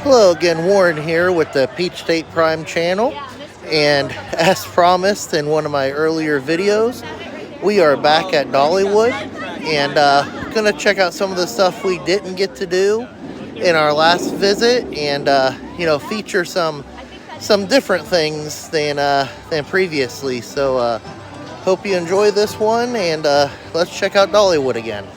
Hello again, Warren here with the Peach State Prime channel, and as promised in one of my earlier videos, we are back at Dollywood and gonna check out some of the stuff we didn't get to do in our last visit, and feature some different things than previously. So hope you enjoy this one, and let's check out Dollywood again.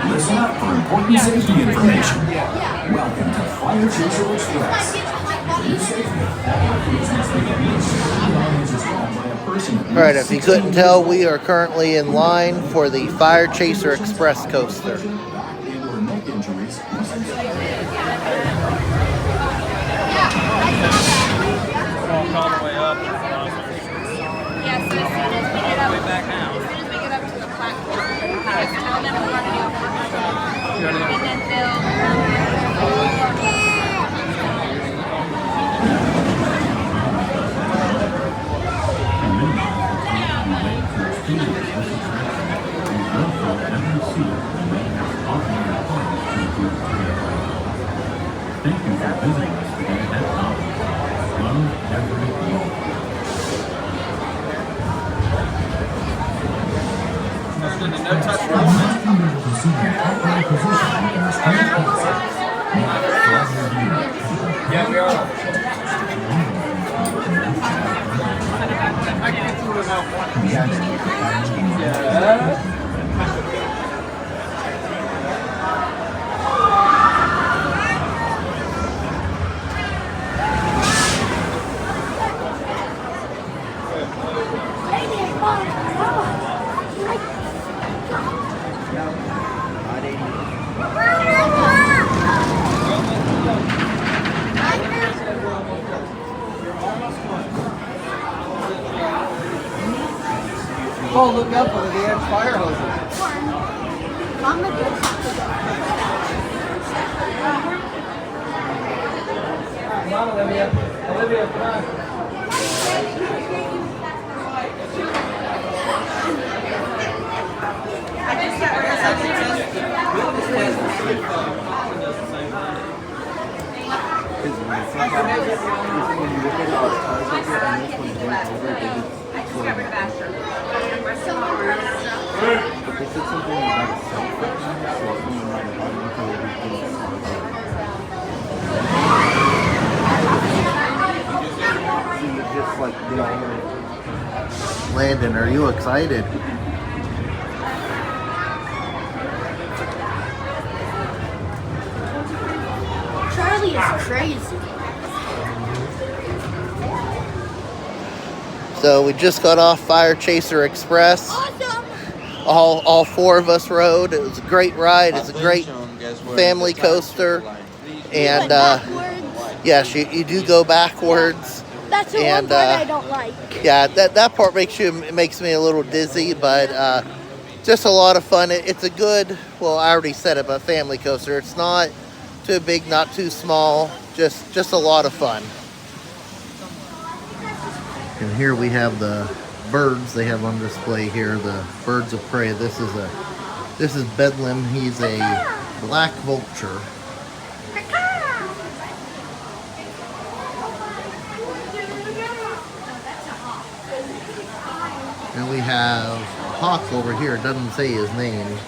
Listen up for important safety information. Welcome to Fire Chaser Express. Alright, if you couldn't tell, we are currently in line for the Fire Chaser Express coaster. Thank you for visiting us today at Dolly. Love every moment. No touch Yeah, we are. I can do it without one. Yeah. Oh, look up over the edge fire hoses. Mama does have to go. Come on, Olivia. Olivia, come on. Landon, are you excited? Charlie is crazy. So we just got off Fire Chaser Express. Awesome. All four of us rode. It was a great ride. It's a great family coaster. And yes, you do go backwards. That's the one part I don't like. Yeah, that part makes me a little dizzy, but just a lot of fun. It's a good, well, I already said it, but family coaster. It's not too big, not too small. Just a lot of fun. And here we have the birds they have on display here, the birds of prey. This is Bedlam. He's a black vulture. And we have Hawk over here. It doesn't say his name.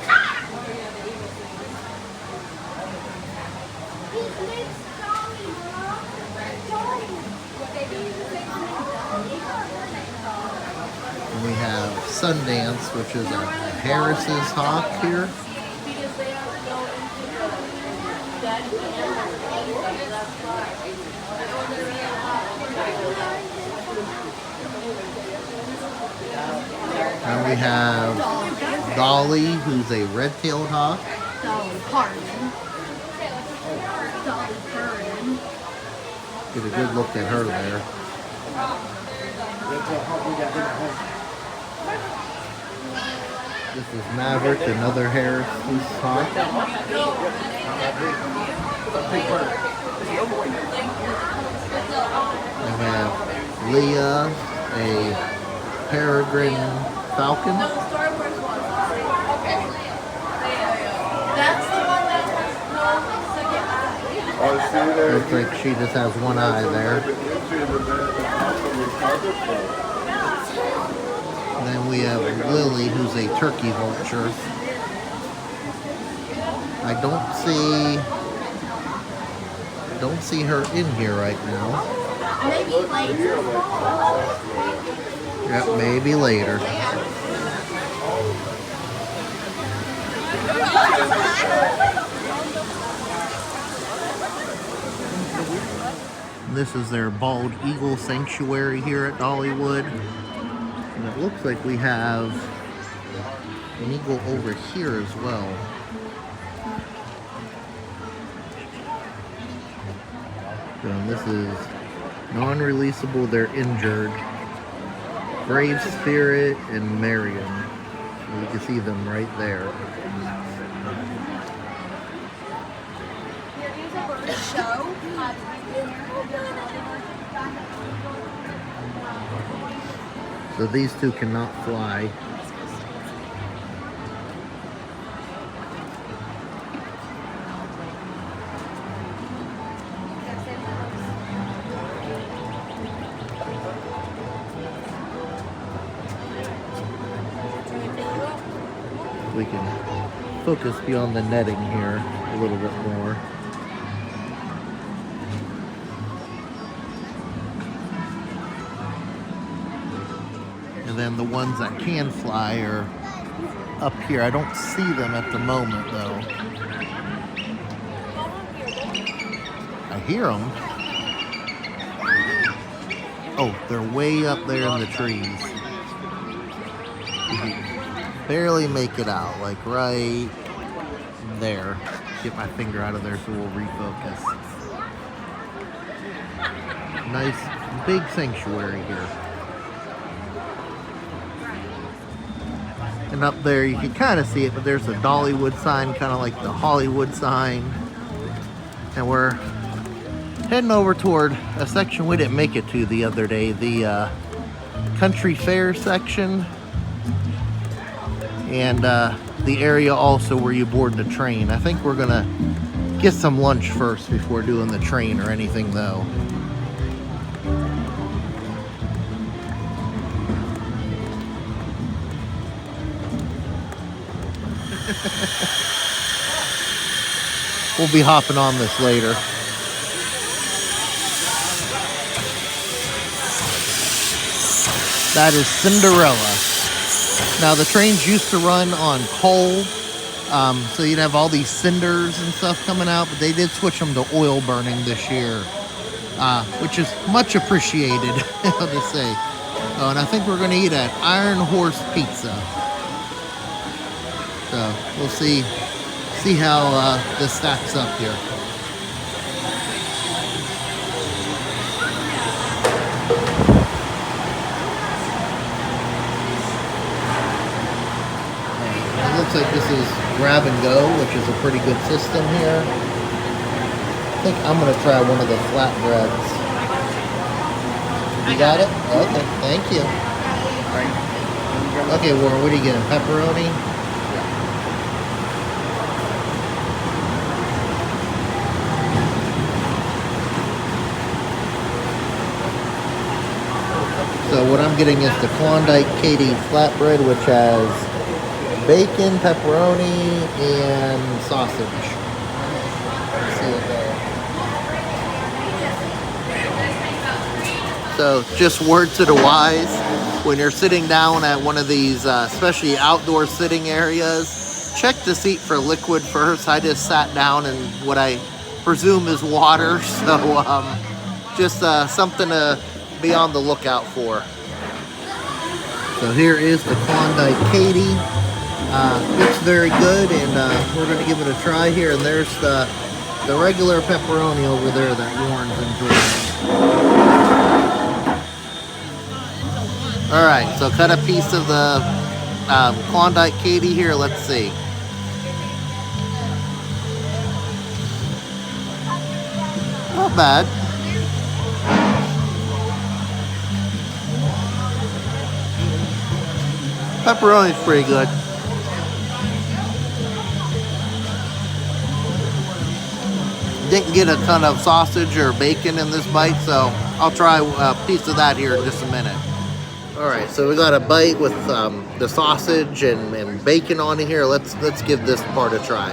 Sundance, which is a Harris's hawk here. And we have Dolly, who's a red-tailed hawk. Dolly Parton. Dolly Parton. Get a good look at her there. This is Maverick, another Harris's hawk. And we have Leah, a peregrine falcon. That's the one that Looks like she just has one eye there. And then we have Lily, who's a turkey vulture. I don't see her in here right now. maybe later. Yep, maybe later. This is their bald eagle sanctuary here at Dollywood. And it looks like we have an eagle over here as well. So this is non-releasable, they're injured. Brave Spirit and Marion. You can see them right there. So these two cannot fly. We can focus beyond the netting here a little bit more. And then the ones that can fly are up here. I don't see them at the moment though. I hear them. Oh, they're way up there in the trees. You can barely make it out, like right there. Get my finger out of there so we'll refocus. Nice big sanctuary here. And up there you can kind of see it, but there's a Dollywood sign, kind of like the Hollywood sign. And we're heading over toward a section we didn't make it to the other day, the country fair section. And the area also where you board the train. I think we're gonna get some lunch first before doing the train or anything though. We'll be hopping on this later. That is Cinderella. Now the trains used to run on coal, so you'd have all these cinders and stuff coming out, but they did switch them to oil burning this year, which is much appreciated, I'll just say. Oh, and I think we're going to eat at Iron Horse Pizza. So we'll see how this stacks up here. It looks like this is grab and go, which is a pretty good system here. I think I'm going to try one of the flatbreads. You got it? Okay, thank you. Okay, Warren, what are you getting? Pepperoni? So what I'm getting is the Klondike Katie flatbread, which has bacon, pepperoni, and sausage. See it there. So just word to the wise, when you're sitting down at one of these, especially outdoor sitting areas, check the seat for liquid first. I just sat down in what I presume is water, so just something to be on the lookout for. So here is the Klondike Katie. Looks very good, and we're going to give it a try here. And there's the regular pepperoni over there that Warren's enjoying. All right, so cut a piece of the Klondike Katie here. Let's see. Not bad. Pepperoni's pretty good. Didn't get a ton of sausage or bacon in this bite, so I'll try a piece of that here in just a minute. All right, so we got a bite with the sausage and bacon on here. Let's give this part a try.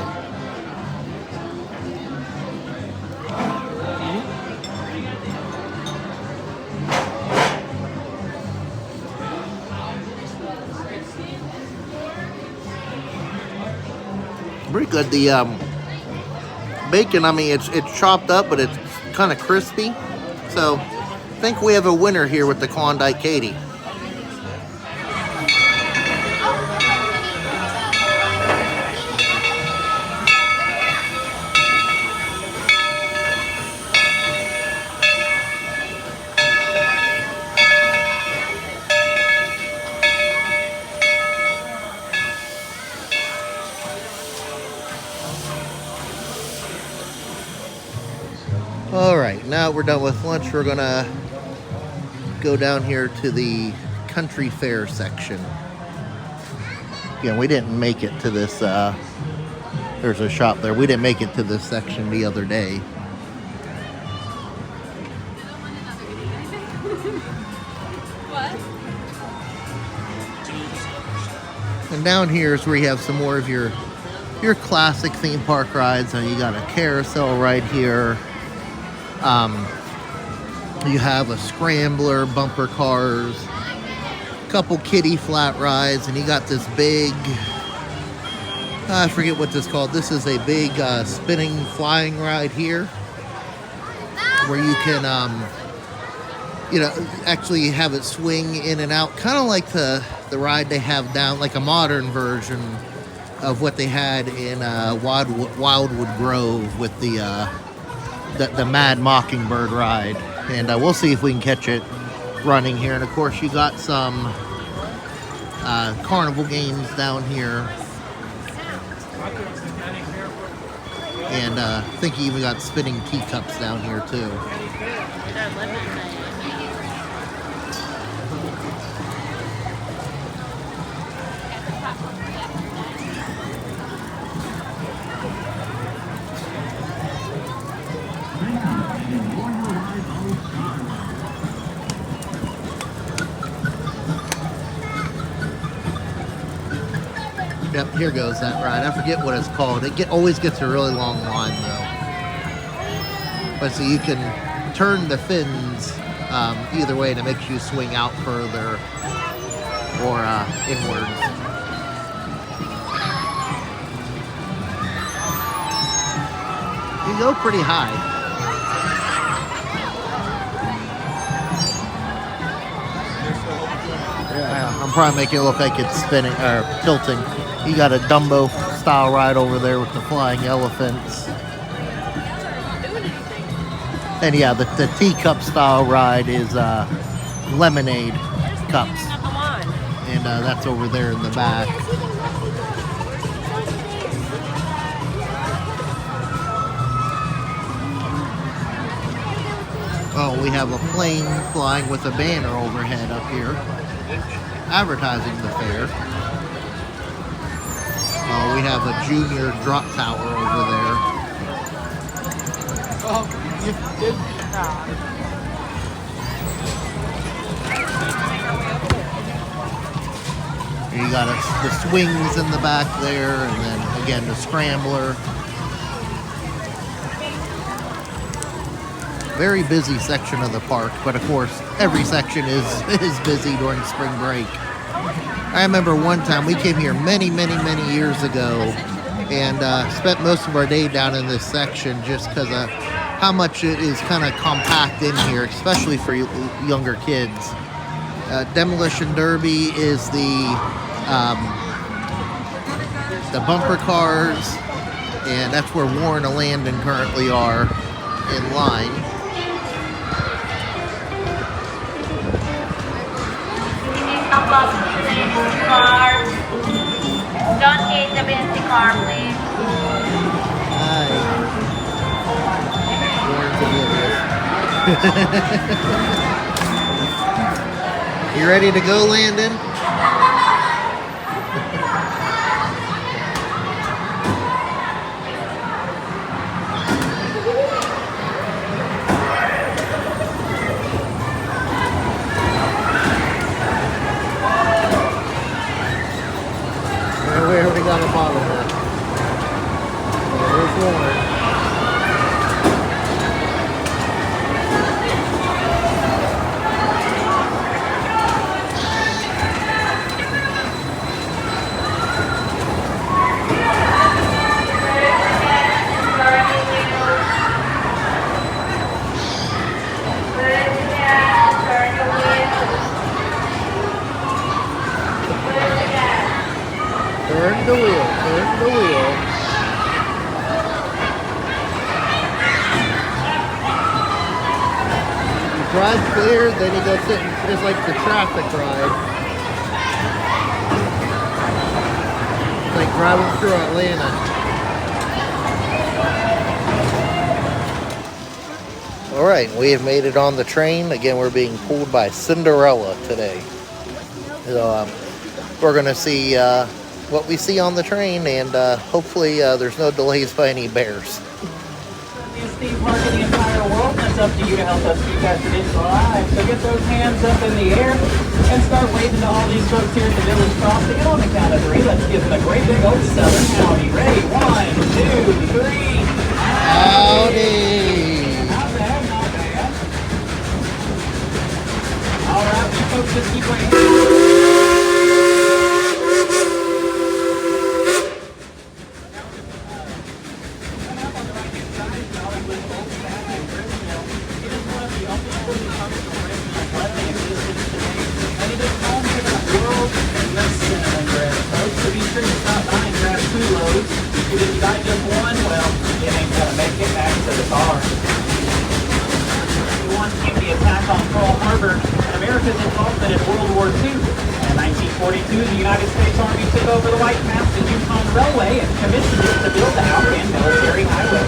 Pretty good. The bacon, I mean, it's chopped up, but it's kind of crispy. So I think we have a winner here with the Klondike Katie. All right, now we're done with lunch. We're gonna go down here to the country fair section. Yeah, we didn't make it to this, there's a shop there. We didn't make it to this section the other day. And down here is where you have some more of your classic theme park rides. So you got a carousel right here. You have a scrambler, bumper cars, a couple kiddie flat rides, and you got this big, I forget what this is called. This is a big spinning flying ride here where you can, actually have it swing in and out, kind of like the ride they have down, like a modern version of what they had in Wildwood Grove with the Mad Mockingbird ride. And we'll see if we can catch it running here. And of course you got some carnival games down here. And I think you even got spinning teacups down here too. Yep, here goes that ride. I forget what it's called. It always gets a really long line though. But so you can turn the fins either way, and it makes you swing out further or inwards. You go pretty high. Yeah, I'm probably making it look like it's spinning or tilting. You got a Dumbo style ride over there with the flying elephants. And yeah, the teacup style ride is lemonade cups. And that's over there in the back. Oh, we have a plane flying with a banner overhead up here, advertising the fair. Oh, we have a junior drop tower over there. Oh, you did. You got the swings in the back there, and then again the scrambler. very busy section of the park, but of course, every section is busy during spring break. I remember one time we came here many years ago and spent most of our day down in this section just because of how much it is kind of compact in here, especially for younger kids. Demolition Derby is the bumper cars, and that's where Warren and Landon currently are in line. Don't hit the fancy car, please. Hi. Warren's oblivious. You ready to go, Landon? We already got a bottle there. There's Warren. Turn the wheel, turn the wheel. You drive clear, then you go sit and it's like the traffic ride. It's like driving through Atlanta. Alright, we have made it on the train. Again, we're being pulled by Cinderella today. So we're going to see what we see on the train, and hopefully there's no delays by any bears. Steve Parton, the entire world, and it's up to you to help us keep that tradition alive. So get those hands up in the air and start waving to all these folks here at the Village Crossing. And on the count of three, let's give them a great big old Southern howdy. Ready? 1, 2, 3. Howdy! Not bad, not bad. All right, you folks just keep waiting. America's involvement in World War II. In 1942, the United States Army took over the White Mountain Yukon Railway and commissioned it to build the Outland Military Highway.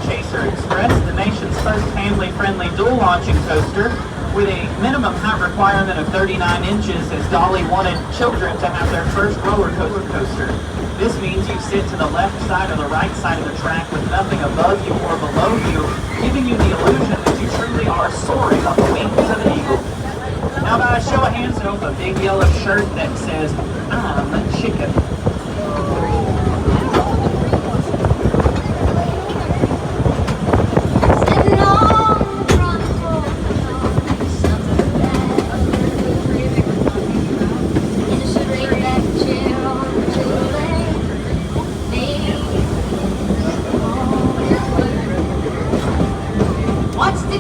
Chaser Express, the nation's first family-friendly dual-launching coaster with a minimum height requirement of 39 inches, as Dolly wanted children to have their first roller coaster. This means you sit to the left side or the right side of the track with nothing above you or below you, giving you the illusion that you truly are soaring on the wings of an eagle. Now by a show of hands, note a big yellow shirt that says, "I'm chicken."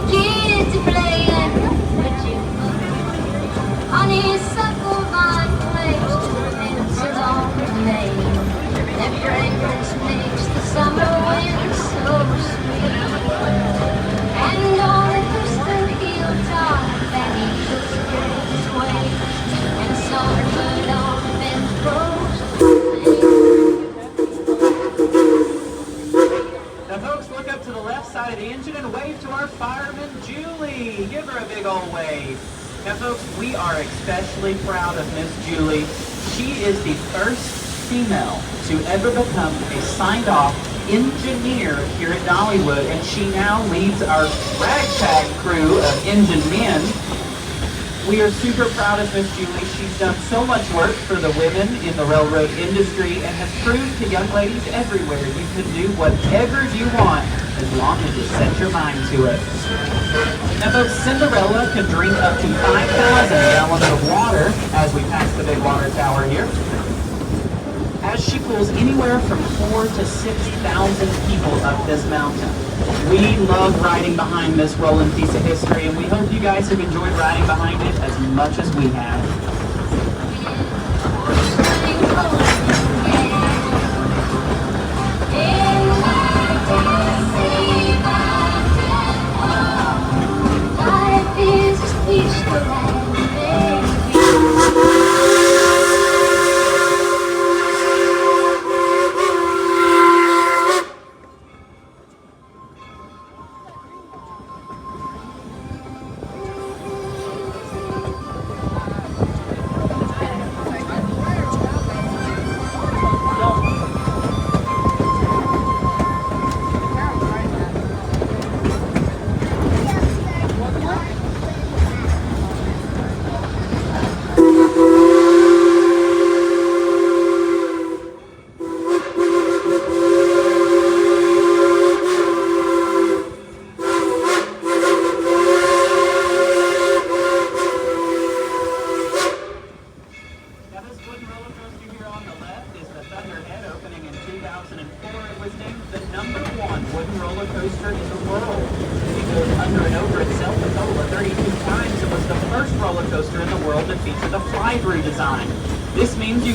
kids are playing with you. Honeysuckle vine plays dances on the lane. That fragrance makes the summer wind so sweet. And on the crystal hilltop, that eagle's spread his wings, and songbird on the bend grows. Now folks, look up to the left side of the engine and wave to our fireman, Julie. Give her a big old wave. Now folks, we are especially proud of Miss Julie. She is the first female to ever become a signed-off engineer here at Dollywood, and she now leads our ragtag crew of engine men. We are super proud of Miss Julie. She's done so much work for the women in the railroad industry and has proved to young ladies everywhere you can do whatever you want as long as you set your mind to it. Now folks, Cinderella can drink up to 5,000 gallons of water as we pass the big water tower here, as she pulls anywhere from 4,000 to 6,000 people up this mountain. We love riding behind this rolling piece of history, and we hope you guys have enjoyed riding behind it as much as we have. Life is a speech to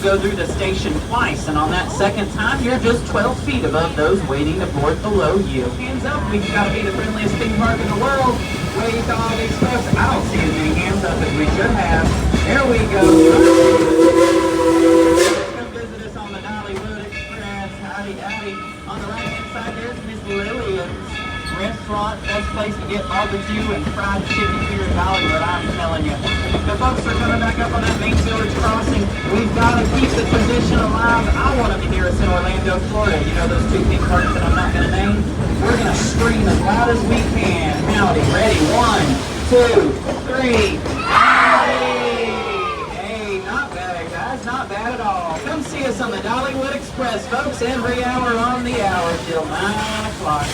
Go through the station twice, and on that second time you're just 12 feet above those waiting to board below you. Hands up, we've got to be the friendliest theme park in the world. Wave to all these folks. I don't see as many hands up as we should have. There we go. Come visit us on the Dollywood Express. Howdy, howdy. On the right hand side there's Miss Lillian's restaurant, best place to get barbecue and fried chicken here in Dollywood, I'm telling you. The folks are coming back up on that main village crossing. We've got to keep the tradition alive. I want them to hear us in Orlando, Florida. You know those two theme parks that I'm not going to name? We're going to scream as loud as we can. Howdy, ready? 1, 2, 3. Howdy! Hey, not bad, guys. Not bad at all. Come see us on the Dollywood Express, folks, every hour on the hour till 9 o'clock.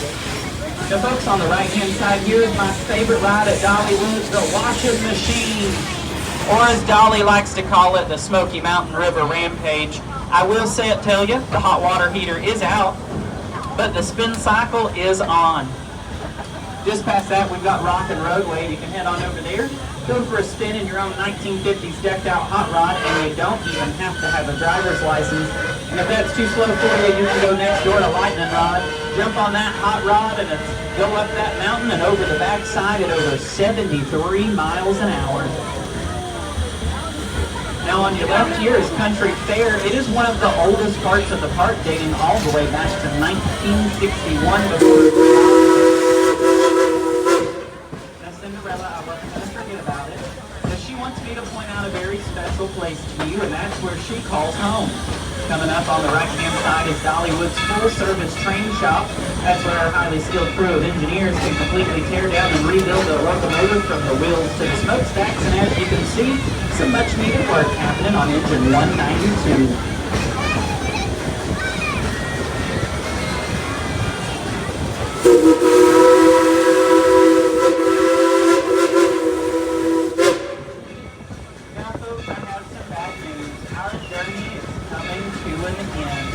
The folks on the right-hand side here is my favorite ride at Dollywood, the washing machine, or as Dolly likes to call it, the Smoky Mountain River Rampage. I will tell you, the hot water heater is out, but the spin cycle is on. Just past that, we've got Rock and Roadway. You can head on over there, go for a spin in your own 1950s decked-out hot rod, and you don't even have to have a driver's license. And if that's too slow for you, you can go next door to Lightning Rod, jump on that hot rod, and go up that mountain and over the backside at over 73 miles an hour. Now on your left here is Country Fair. It is one of the oldest parts of the park, dating all the way back to 1961 before. Now Cinderella, I wasn't going to forget about it, because she wants me to point out a very special place to you, and that's where she calls home. Coming up on the right-hand side is Dollywood's full-service train shop. That's where our highly skilled crew of engineers can completely tear down and rebuild a locomotive from the wheels to the smokestacks. And as you can see, some much-needed work happening on engine 192. Now, folks, I have some bad news. Our journey is coming to an end.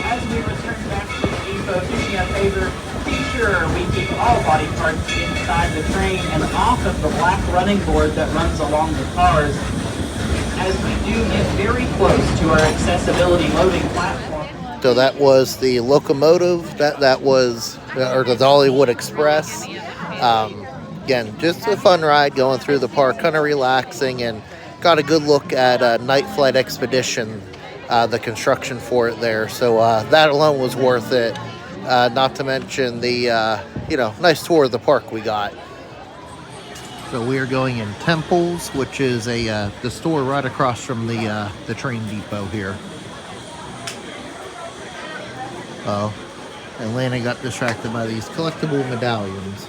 As we return back to the depot, do me a favor, be sure we keep all body parts inside the train and off of the black running board that runs along the cars as we do get very close to our accessibility loading platform. So that was the locomotive, that was, or the Dollywood Express. Again, just a fun ride going through the park, kind of relaxing, and got a good look at Night Flight Expedition, the construction for it there. So that alone was worth it. Not to mention the, nice tour of the park we got. So we are going in Temples, which is the store right across from the train depot here. Oh, and Lana got distracted by these collectible medallions.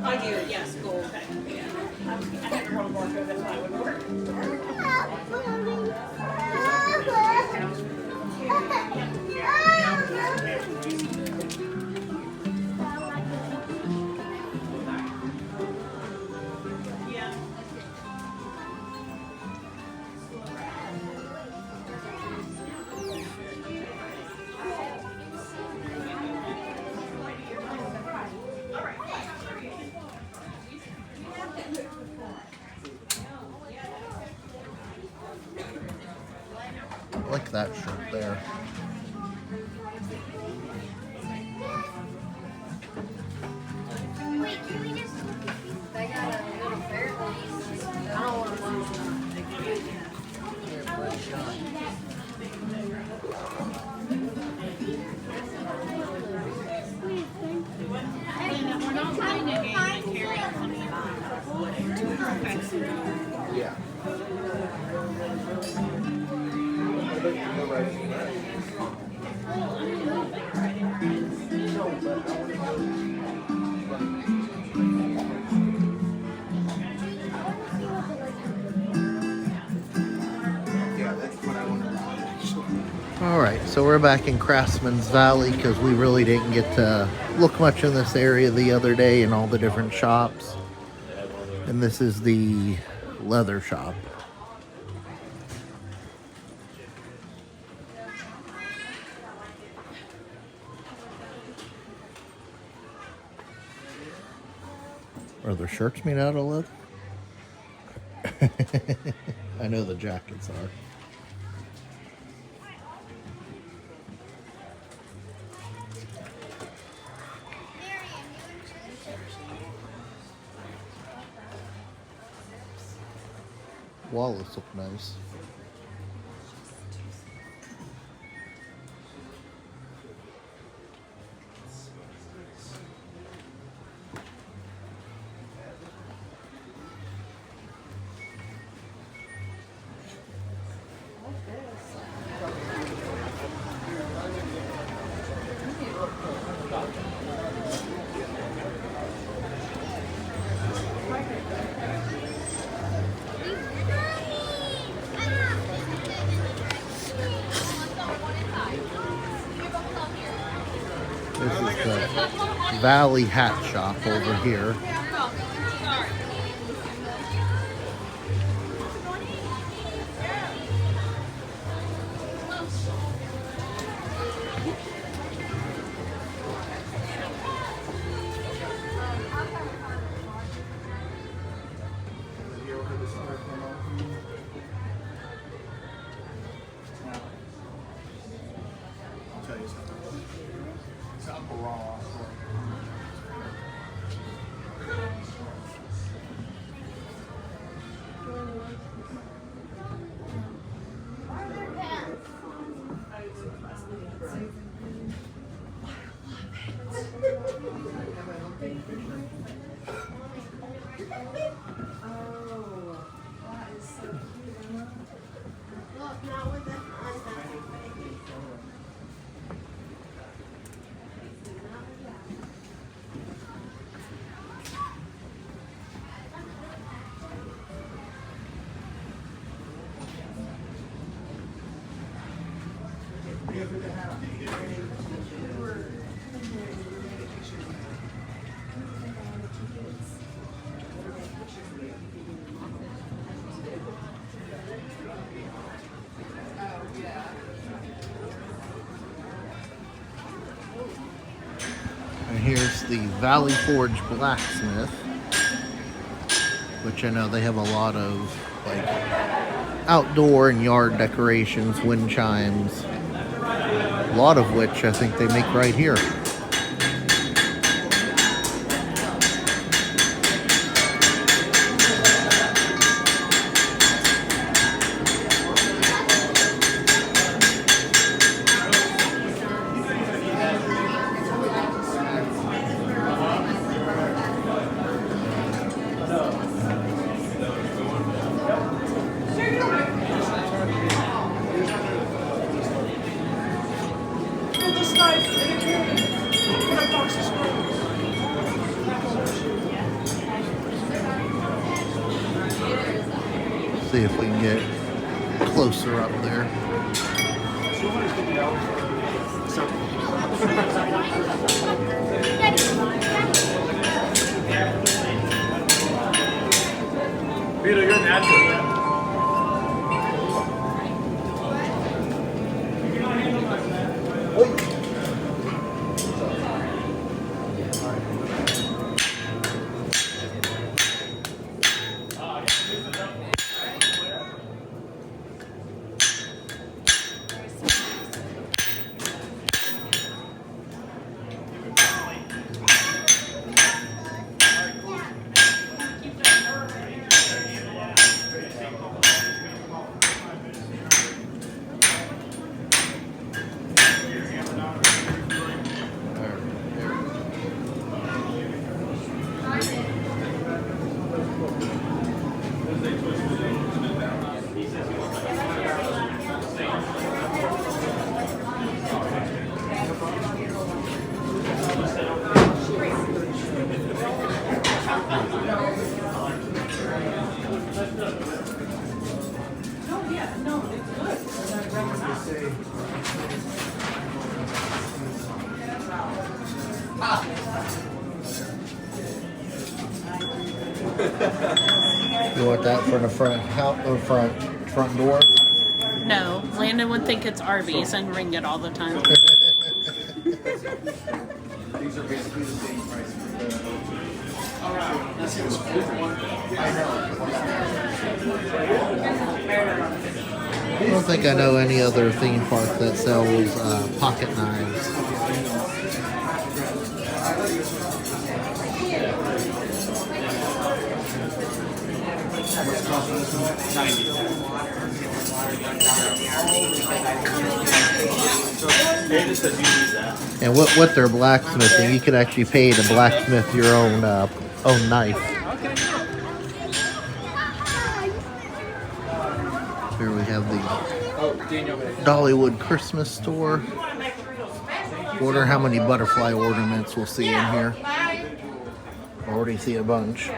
I do, yes, cool. Okay. Yeah. I had to roll more so that's why it would work. I like that shirt there. They got a little fair place. I don't want to Yeah. All right, so we're back in Craftsman's Valley because we really didn't get to look much in this area the other day in all the different shops. And this is the leather shop. Are there shirts made out of leather? I know the jackets are. Wallets look nice. This is the Valley Hat Shop over here. And here's the Valley Forge Blacksmith, which I know they have a lot of like outdoor and yard decorations, wind chimes, a lot of which I think they make right here. See if we can get closer up there. Peter, you're natural. You want that for the front house or front door? No, Landon would think it's Arby's and ring it all the time. These are basically the same price for the. This is I don't think I know any other theme park that sells pocket knives. And what they're blacksmithing, you can actually pay to blacksmith your own knife. Here we have the Dollywood Christmas store. Wonder how many butterfly ornaments we'll see in here. Already see a bunch.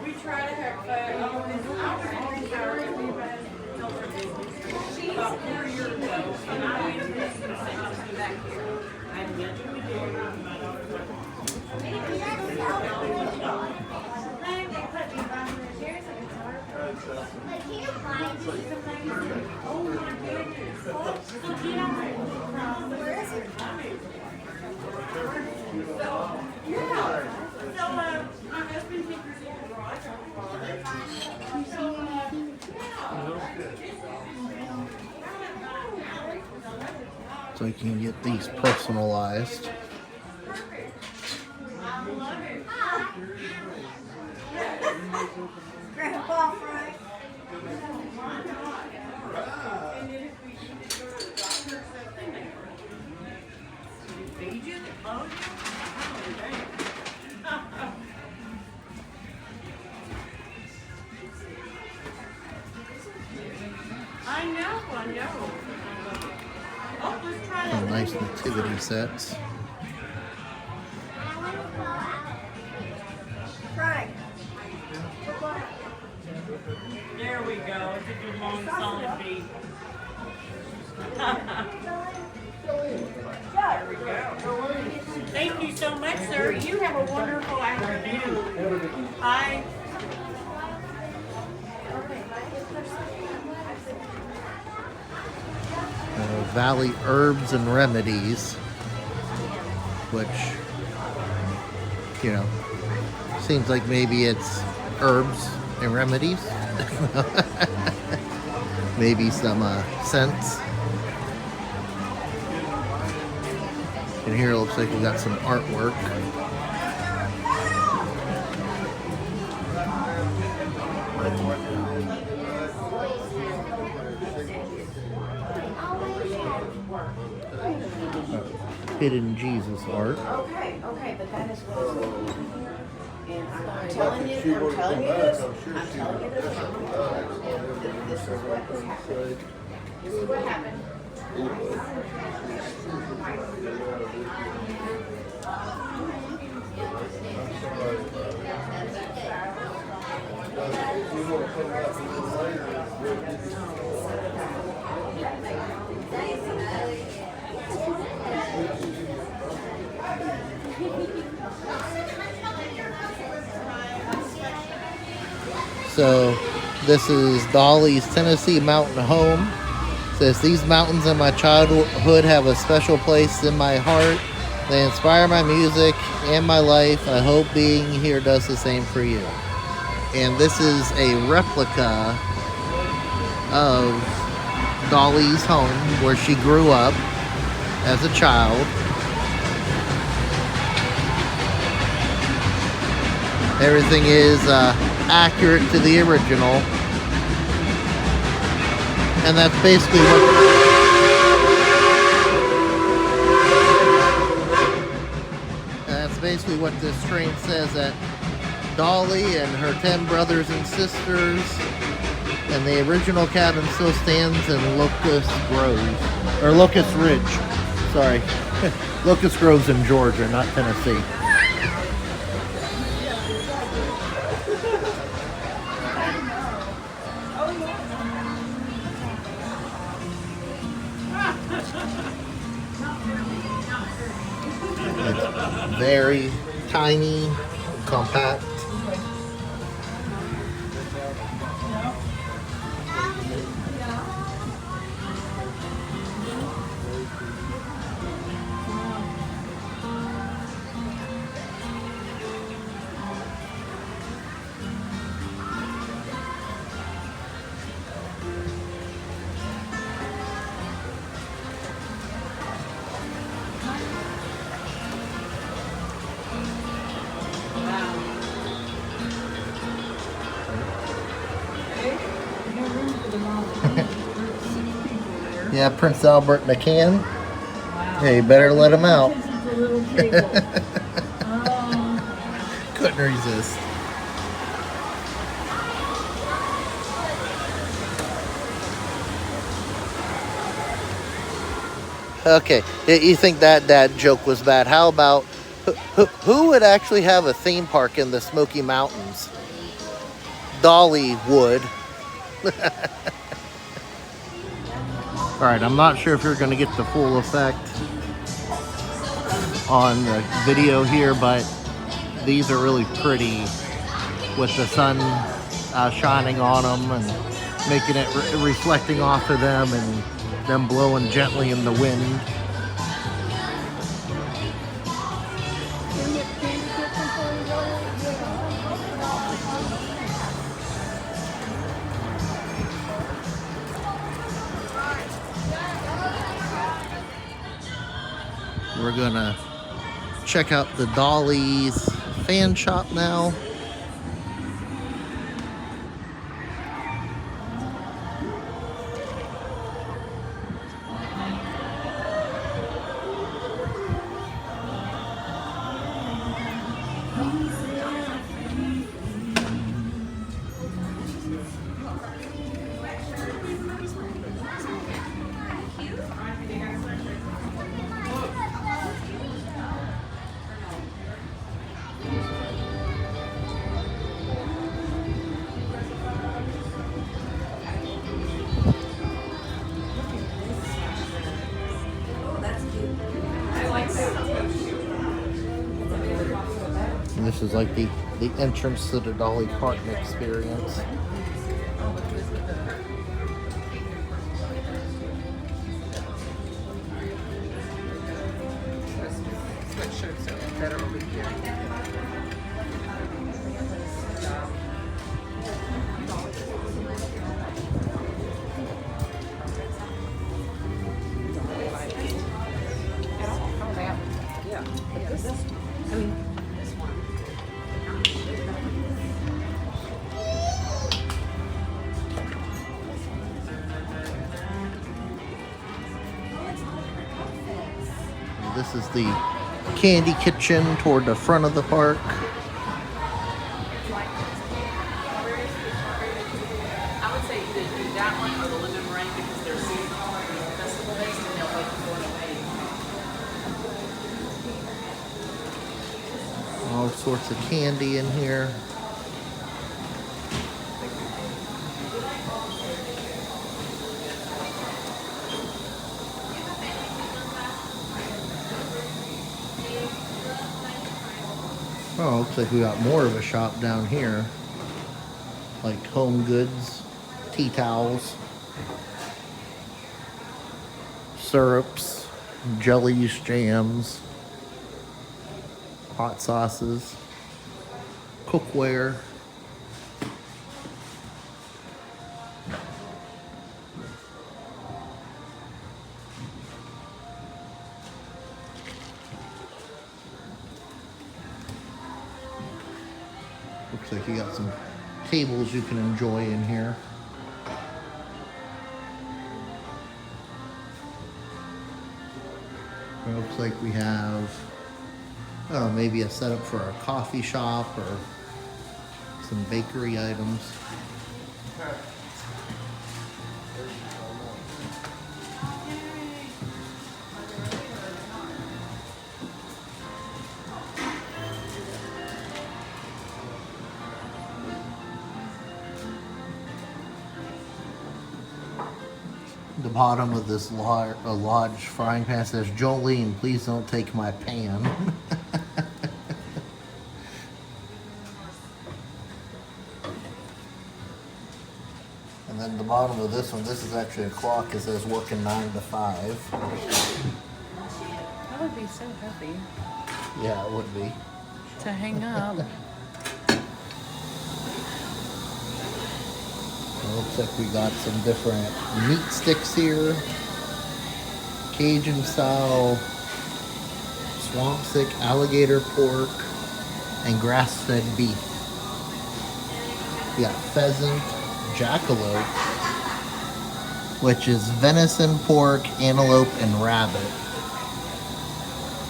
We try to have about 4 years ago, and I went back here. So you can get these personalized. Grandpa Frank. I know. Oh, let's try Some nice nativity sets. Frank. There we go. It's a good long solid beat. There we go. Thank you so much, sir. You have a wonderful afternoon. Bye. Valley Herbs and Remedies, which, you know, seems like maybe it's herbs and remedies. Maybe some scents. And here it looks like we got some artwork. Hidden Jesus art. Okay, but that is what it's called. And I'm telling you this. I'm telling you this. This is what has happened. This is what happened. So this is Dolly's Tennessee mountain home. It says, these mountains in my childhood have a special place in my heart. They inspire my music and my life. I hope being here does the same for you. And this is a replica of Dolly's home where she grew up as a child. Everything is accurate to the original. And that's basically what this train says, that Dolly and her 10 brothers and sisters, and the original cabin still stands in Locust Grove, or Locust Ridge, sorry. Locust Grove's in Georgia, not Tennessee. It's very tiny, compact. Yeah, Prince Albert McCann. Yeah, you better let him out. Couldn't resist. Okay, you think that joke was bad? How about who would actually have a theme park in the Smoky Mountains? Dolly would. Alright, I'm not sure if you're going to get the full effect on the video here, but these are really pretty with the sun shining on them and making it reflecting off of them and them blowing gently in the wind. We're gonna check out the Dolly's fan shop now. This is like the entrance to the Dolly Parton experience. This is the candy kitchen toward the front of the park. I would say either do that one or the lemon meringue because they're seasonal and festival based and they'll wait for an away. All sorts of candy in here. Oh, looks like we got more of a shop down here. Like home goods, tea towels, syrups, jellies, jams, hot sauces, cookware. Looks like you got some tables you can enjoy in here. It looks like we have, I don't know, maybe a setup for a coffee shop or some bakery items. The bottom of this large frying pan says, "Jolene, please don't take my pan." And then the bottom of this one, this is actually a clock. It says working 9 to 5. That would be so heavy Yeah, it would be. to hang up. It looks like we got some different meat sticks here. Cajun style, swamp stick, alligator pork, and grass-fed beef. We got pheasant, jackalope, which is venison, pork, antelope, and rabbit.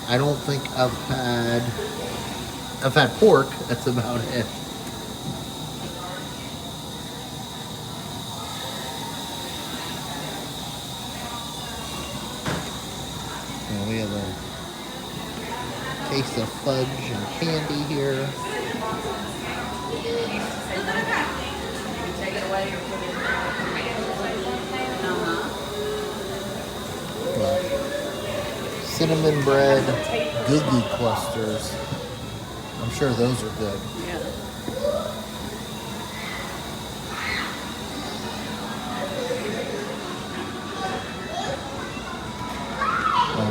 I don't think I've had pork, that's about it. And we have a case of fudge and candy here. Take it away or put it Cinnamon bread, goo goo clusters. I'm sure those are good. Yeah.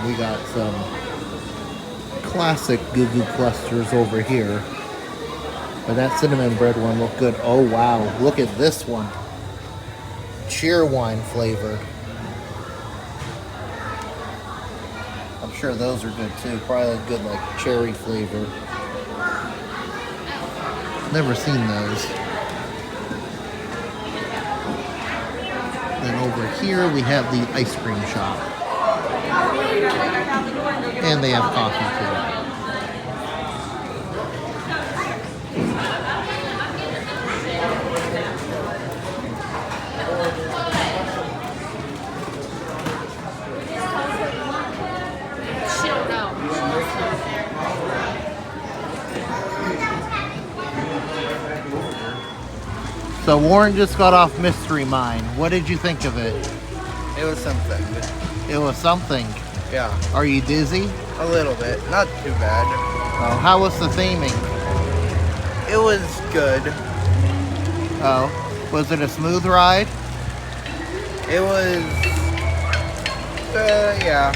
We got some classic goo goo clusters over here. But that cinnamon bread one looked good. Oh wow, look at this one. Cheer wine flavored. I'm sure those are good too. Probably good like cherry flavor. Never seen those. Then over here we have the ice cream shop. And they have coffee too. So Warren just got off Mystery Mine. What did you think of it? It was something. It was something. Yeah, Are you dizzy? a little bit. Not too bad. How was the theming? It was good. Oh, was it a smooth ride? It was, yeah.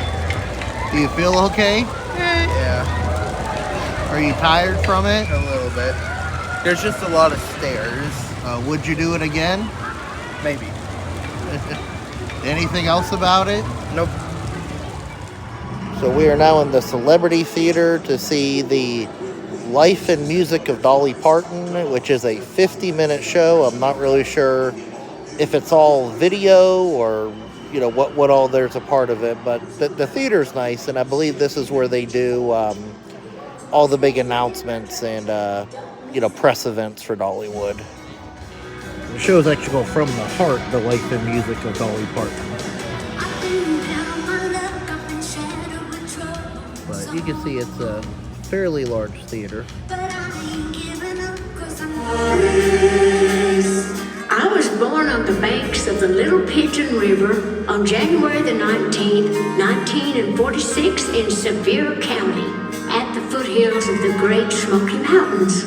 Do you feel okay? Yeah, Are you tired from it? a little bit. There's just a lot of stairs. Would you do it again? Maybe. Anything else about it? Nope. So we are now in the Celebrity Theater to see the Life and Music of Dolly Parton, which is a 50-minute show. I'm not really sure if it's all video or, you know, what all there's a part of it, but the theater's nice, and I believe this is where they do all the big announcements and, you know, press events for Dollywood. The shows actually go from the heart, the Life and Music of Dolly Parton. But you can see it's a fairly large theater. I was born on the banks of the Little Pigeon River on January the 19th, 1946 in Sevierville County at the foothills of the Great Smoky Mountains.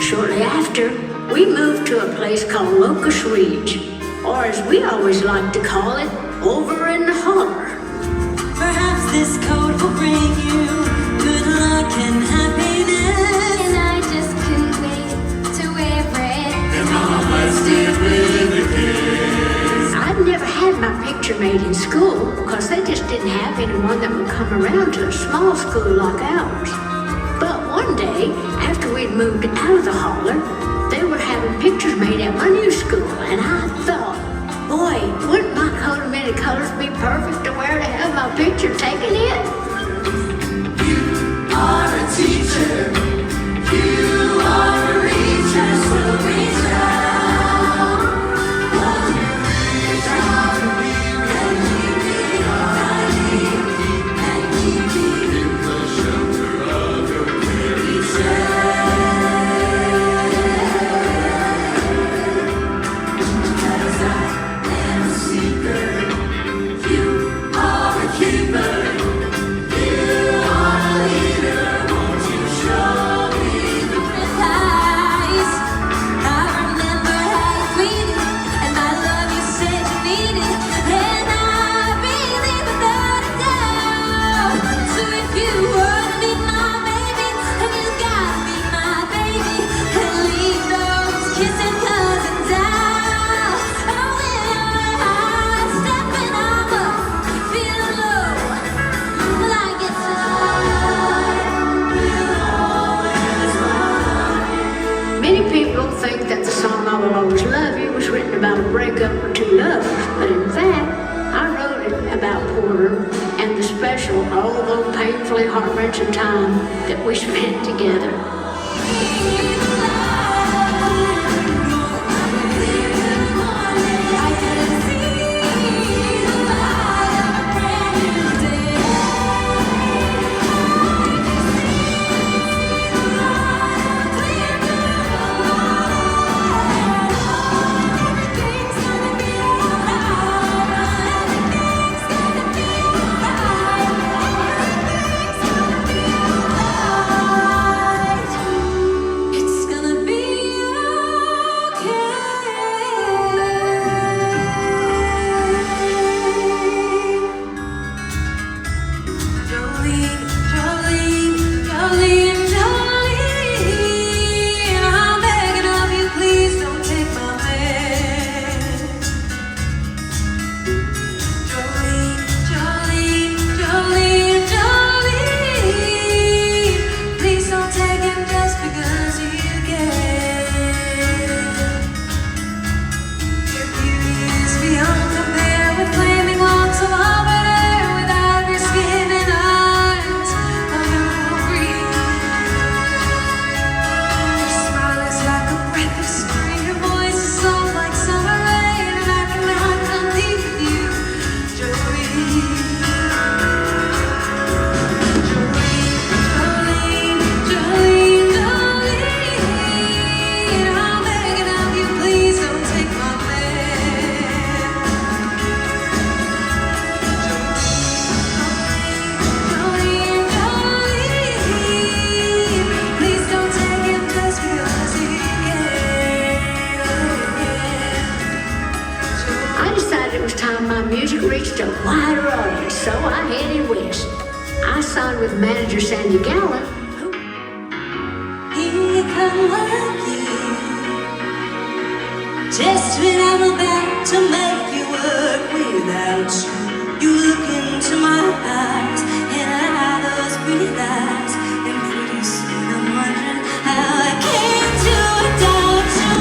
Shortly after, we moved to a place called Locust Ridge, or as we always like to call it, over in the holler. Perhaps this coat will bring you good luck and happiness. And I just couldn't wait to wear it. And Mama might stand with a kiss. I'd never had my picture made in school because they just didn't have anyone that would come around to a small school like ours. But one day, after we'd moved out of the holler, they were having pictures made at my new school, and I thought, boy, wouldn't my coat of many colors be perfect to wear to have my picture taken in? You are a teacher. You are a reacher, so reach out. Won't you reach out to me when you need our need and keep me in the shelter of your very about a breakup or two lovers, but in fact, I wrote it about Porter and the special, although painfully heart-wrenching time that we spent together. It's was time my music reached a wider audience, so I headed west. I signed with manager Sandy Gallup. Here come again. Just when I'm about to make you work without you, you look into my eyes, and I those pretty eyes, and pretty soon I'm wondering how I came to without you.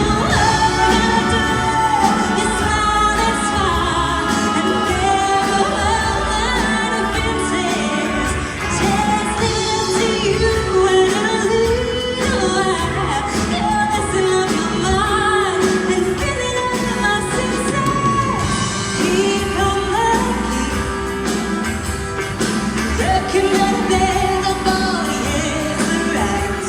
You smile and smile, and never mind offenses. Just into you and a little while, you're messing up your mind and filling up my senses. Here come the key, recommending the body is the right.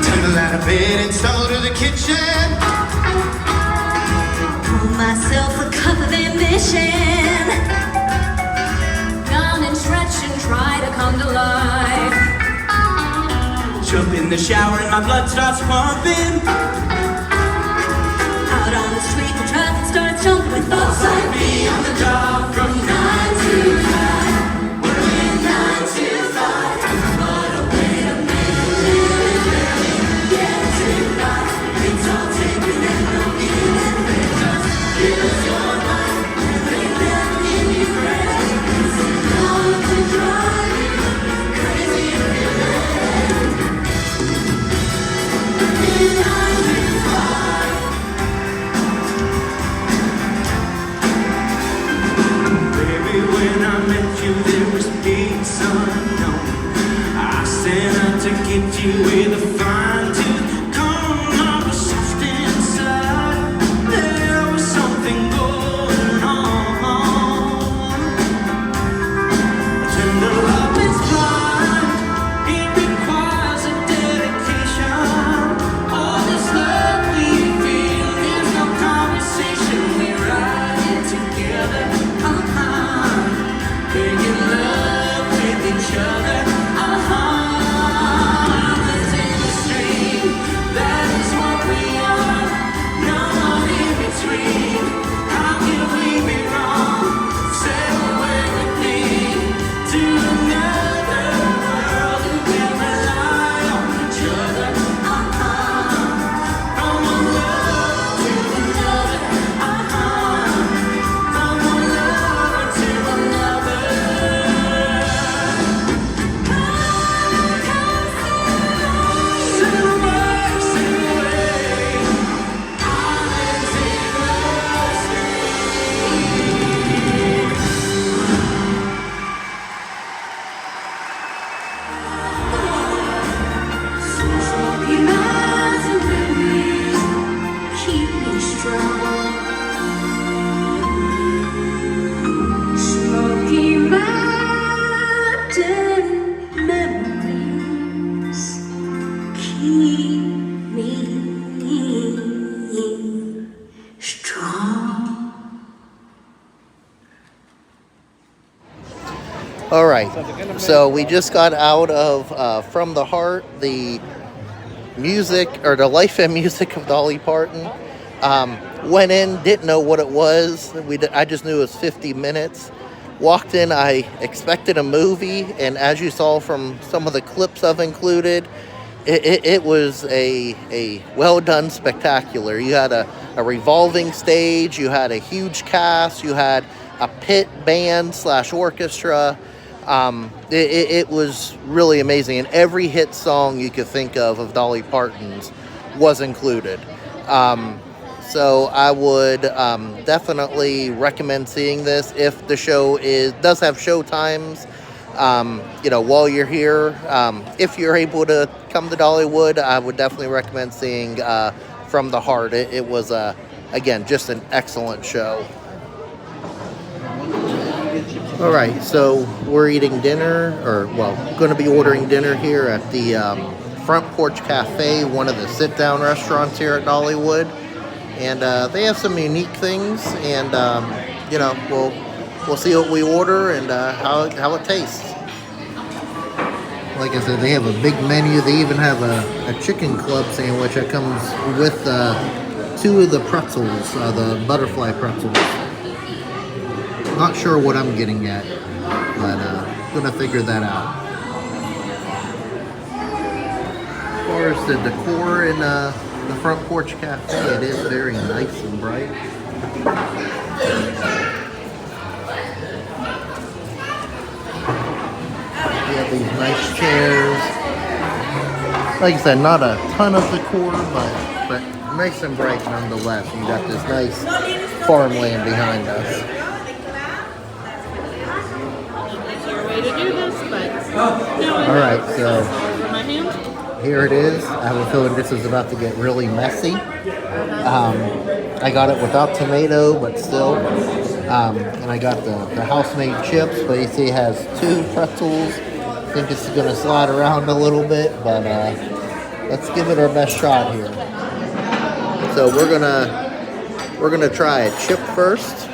Tumble out of bed and stumble to the kitchen. Pour myself a cup of ambition. Yawn and stretch and try to come to life. Jump in the shower and my blood starts pumping. Out on the street, the traffic starts jumping with thoughts like me on the job from 9 to 5. Working 9 to 5. But wait a minute, getting by. It's all taken and no giving. Just give us your mind and bring them in your breath. It's enough to drive you crazy if you let it. Working 9 to 5. Baby, when I met you, there was peace unknown. I set out to get you with a fine tooth comb. I was soft inside. There was something going on. Tender love is blind. It requires a dedication. All this love we feel, there's no conversation. We ride it together. Making love with each other. Lovers in the stream. That is what we are. No one in between. How can we be wrong? Sail away with me to another world and we'll rely on each other. From one love to another. From one lover to another. Sail away, sail away. Islands in the Smoky mountain memories keep me strong. Smoky mountain memories keep me strong. All right, so we just got out of From the Heart, the music or the life and music of Dolly Parton. Went in, didn't know what it was. I just knew it was 50 minutes. Walked in, I expected a movie, and as you saw from some of the clips I've included, it was a well done spectacular. You had a revolving stage, you had a huge cast, you had a pit band / orchestra. It was really amazing, and every hit song you could think of Dolly Parton's was included. So I would definitely recommend seeing this if the show does have show times. While you're here, if you're able to come to Dollywood, I would definitely recommend seeing From the Heart. It was again just an excellent show. All right, so we're eating dinner, or well, going to be ordering dinner here at the Front Porch Cafe, one of the sit-down restaurants here at Dollywood, and they have some unique things, and you know, we'll see what we order and how it tastes. Like I said, they have a big menu. They even have a chicken club sandwich that comes with 2 of the pretzels, the butterfly pretzels. Not sure what I'm getting at, but gonna figure that out. As far as the decor in the Front Porch Cafe, it is very nice and bright. You have these nice chairs. Like I said, not a ton of decor, but nice and bright nonetheless. You got this nice farmland behind us. Alright, so here it is. I have a feeling this is about to get really messy. I got it without tomato, but still. And I got the house-made chips, but you see it has 2 pretzels. I think it's going to slide around a little bit, but let's give it our best shot here. So we're gonna try a chip first.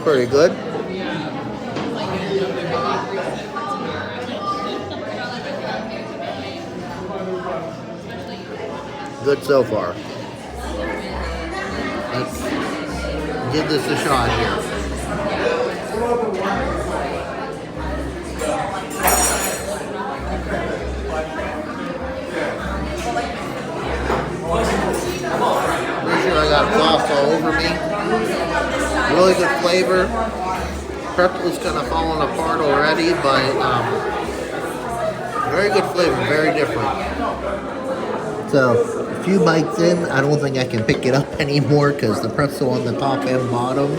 Pretty good. Good so far. Let's give this a shot here. Pretty sure I got sauce all over me. Really good flavor. Pretzel's kind of falling apart already, but very good flavor, very different. So, a few bites in, I don't think I can pick it up anymore because the pretzel on the top and bottom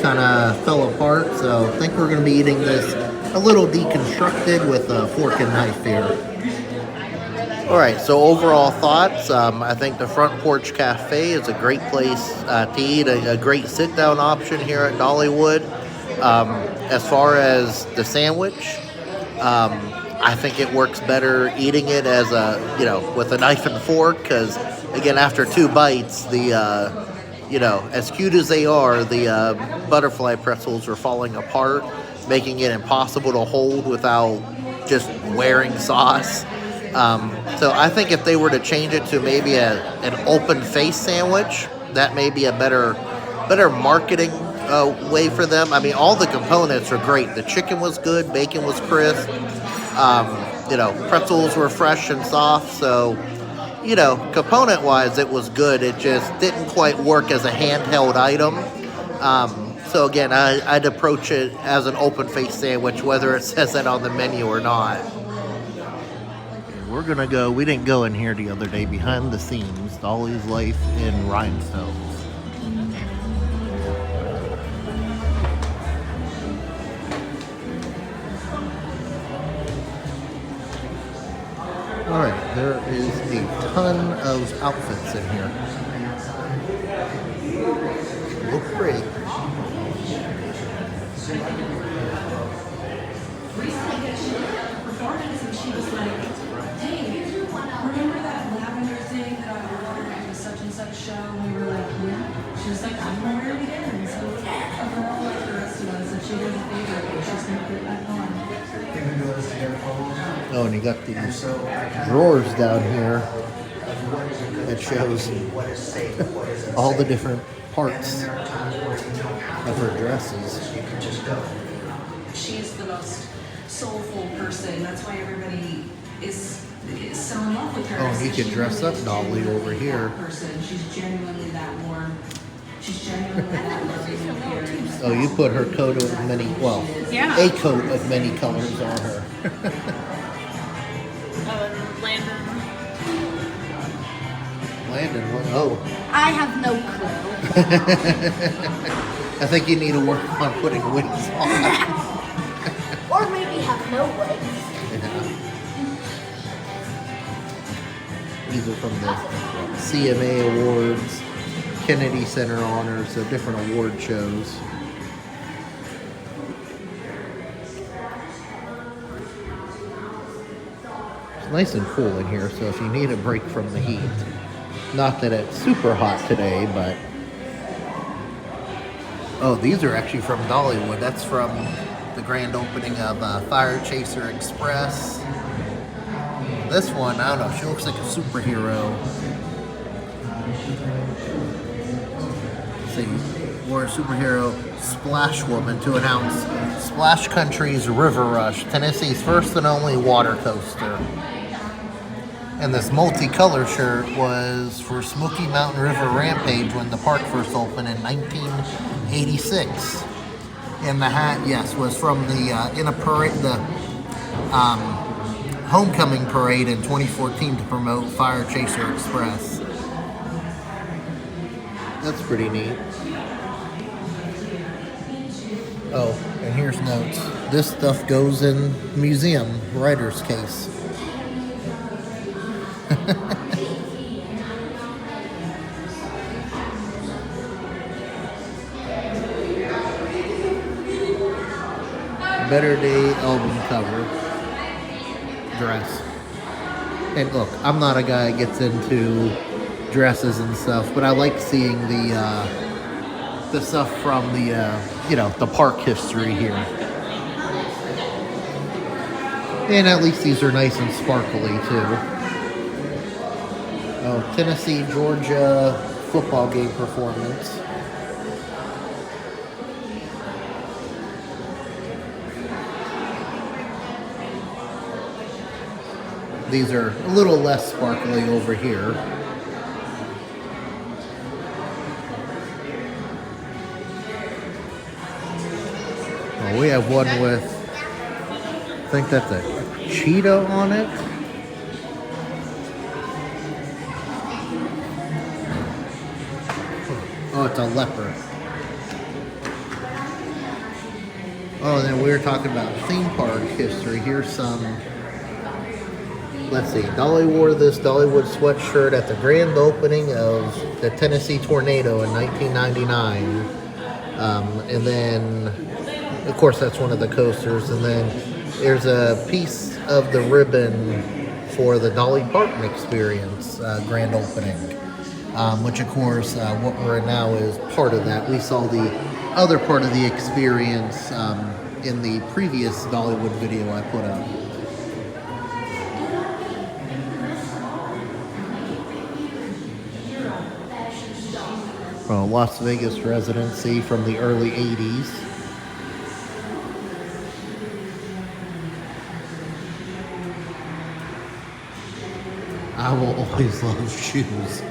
kind of fell apart. So, I think we're going to be eating this a little deconstructed with a fork and knife here. Alright, so overall thoughts, I think the Front Porch Cafe is a great place to eat, a great sit-down option here at Dollywood. As far as the sandwich, I think it works better eating it as with a knife and fork, because, again, after 2 bites, as cute as they are, the butterfly pretzels are falling apart, making it impossible to hold without just wearing sauce. So I think if they were to change it to maybe an open face sandwich, that may be a better marketing way for them. I mean, all the components are great. The chicken was good, bacon was crisp, pretzels were fresh and soft. So, component wise, it was good. It just didn't quite work as a handheld item. So again, I'd approach it as an open face sandwich, whether it says that on the menu or not. We're gonna go, we didn't go in here the other day, behind the scenes, Dolly's life in rhinestones. Alright, there is a ton of outfits in here. Look pretty. Show and we were like, yeah. She was like, I'm gonna wear it again. And so a girl like the rest of us, if she did a favor, she's gonna put it back on. Oh, and you got these drawers down here that shows all the different parts of her dresses. She's the most soulful person. That's why everybody is so in love with her. Oh, you could dress up Dolly over here. She's genuinely that warm. She's genuinely that loving appearance. Oh, you put her coat of many, a coat of many colors on her. Landon, oh. I have no clue. I think you need to work on putting wigs on. Or maybe have no wigs. These are from the CMA Awards, Kennedy Center Honors, so different award shows. It's nice and cool in here, so if you need a break from the heat, not that it's super hot today, but... Oh, these are actually from Dollywood. That's from the grand opening of Fire Chaser Express. This one, I don't know, she looks like a superhero. Let's see, or a superhero Splash Woman to announce Splash Country's River Rush, Tennessee's first and only water coaster. And this multicolor shirt was for Smoky Mountain River Rampage when the park first opened in 1986. And the hat, yes, was from the in a parade, the homecoming parade in 2014 to promote Fire Chaser Express. That's pretty neat. Oh, and here's notes. This stuff goes in museum writer's case. Better Day album cover dress. And look, I'm not a guy that gets into dresses and stuff, but I like seeing the stuff from the you know, the park history here. And at least these are nice and sparkly too. Oh, Tennessee, Georgia football game performance. These are a little less sparkly over here. Oh, we have one with, I think that's a Cheeto on it. Oh, it's a leopard. Oh, then we were talking about theme park history. Here's some, let's see, Dolly wore this Dollywood sweatshirt at the grand opening of the Tennessee Tornado in 1999. And then, of course, that's one of the coasters. And then there's a piece of the ribbon for the Dolly Parton Experience grand opening. Which, of course, what we're in now is part of that. We saw the other part of the experience in the previous Dollywood video I put up. Well, Las Vegas residency from the early 80s. I will always love shoes.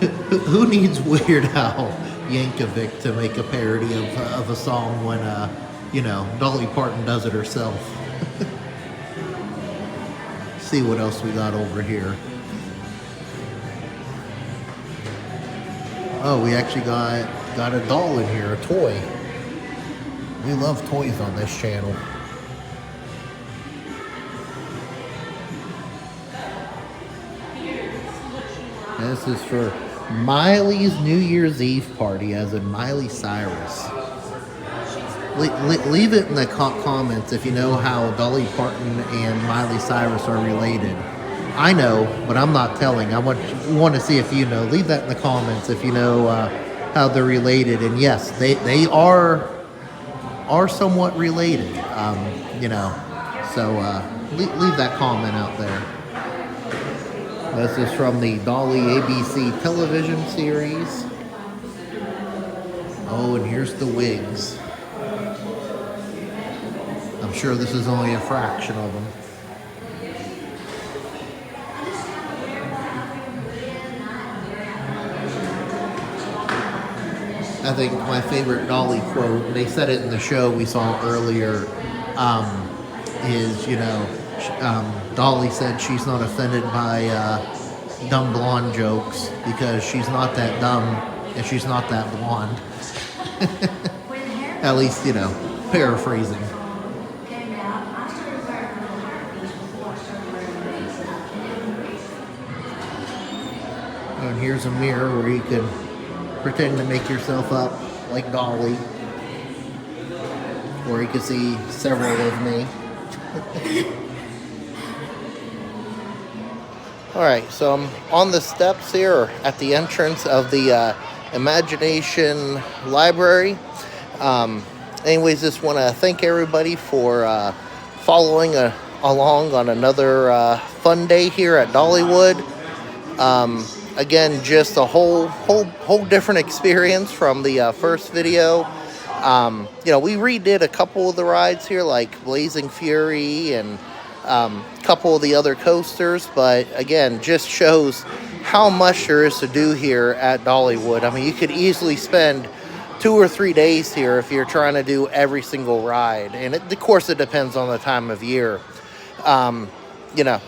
Who needs Weird Al Yankovic to make a parody of a song when, you know, Dolly Parton does it herself? See what else we got over here. Oh, we actually got a doll in here, a toy. We love toys on this channel. This is for Miley's New Year's Eve party, as in Miley Cyrus. Leave it in the comments if you know how Dolly Parton and Miley Cyrus are related. I know, but I'm not telling. I want to see if you know. Leave that in the comments if you know how they're related. And yes, they are somewhat related. You know, so leave that comment out there. This is from the Dolly ABC television series. Oh, and here's the wigs. I'm sure this is only a fraction of them. I think my favorite Dolly quote, they said it in the show we saw earlier, is, you know, Dolly said she's not offended by dumb blonde jokes because she's not that dumb and she's not that blonde. At least, you know, paraphrasing. here's a mirror where you can pretend to make yourself up like Dolly. Or you can see several of me. Alright, so I'm on the steps here at the entrance of the Imagination Library. Anyways, just want to thank everybody for following along on another fun day here at Dollywood. Again, just a whole different experience from the first video. You know, we redid a couple of the rides here, like Blazing Fury and a couple of the other coasters, but again, just shows how much there is to do here at Dollywood. I mean, you could easily spend 2 or 3 days here if you're trying to do every single ride, and of course it depends on the time of year. You know,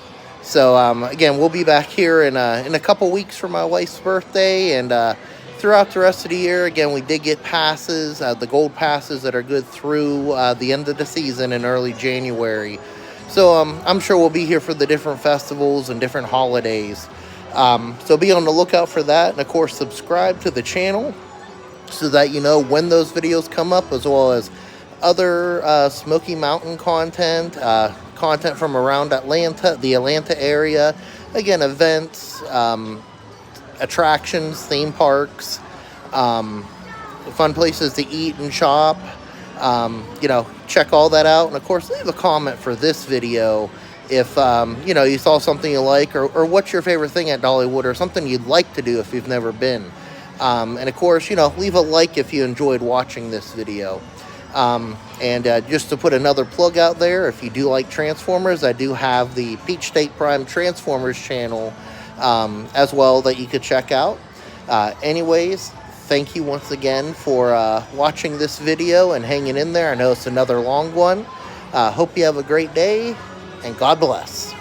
so again, we'll be back here in a couple weeks for my wife's birthday, and throughout the rest of the year. Again, we did get passes, the gold passes that are good through the end of the season in early January. So I'm sure we'll be here for the different festivals and different holidays. So be on the lookout for that, and of course subscribe to the channel so that you know when those videos come up, as well as other Smoky Mountain content, content from around Atlanta, the Atlanta area. Again, events, attractions, theme parks, fun places to eat and shop. You know, check all that out, and of course leave a comment for this video if you know, you saw something you like, or what's your favorite thing at Dollywood, or something you'd like to do if you've never been. And of course, you know, leave a like if you enjoyed watching this video. And just to put another plug out there, if you do like Transformers, I do have the Peach State Prime Transformers channel as well that you could check out. Anyways, thank you once again for watching this video and hanging in there. I know it's another long one. Hope you have a great day, and God bless.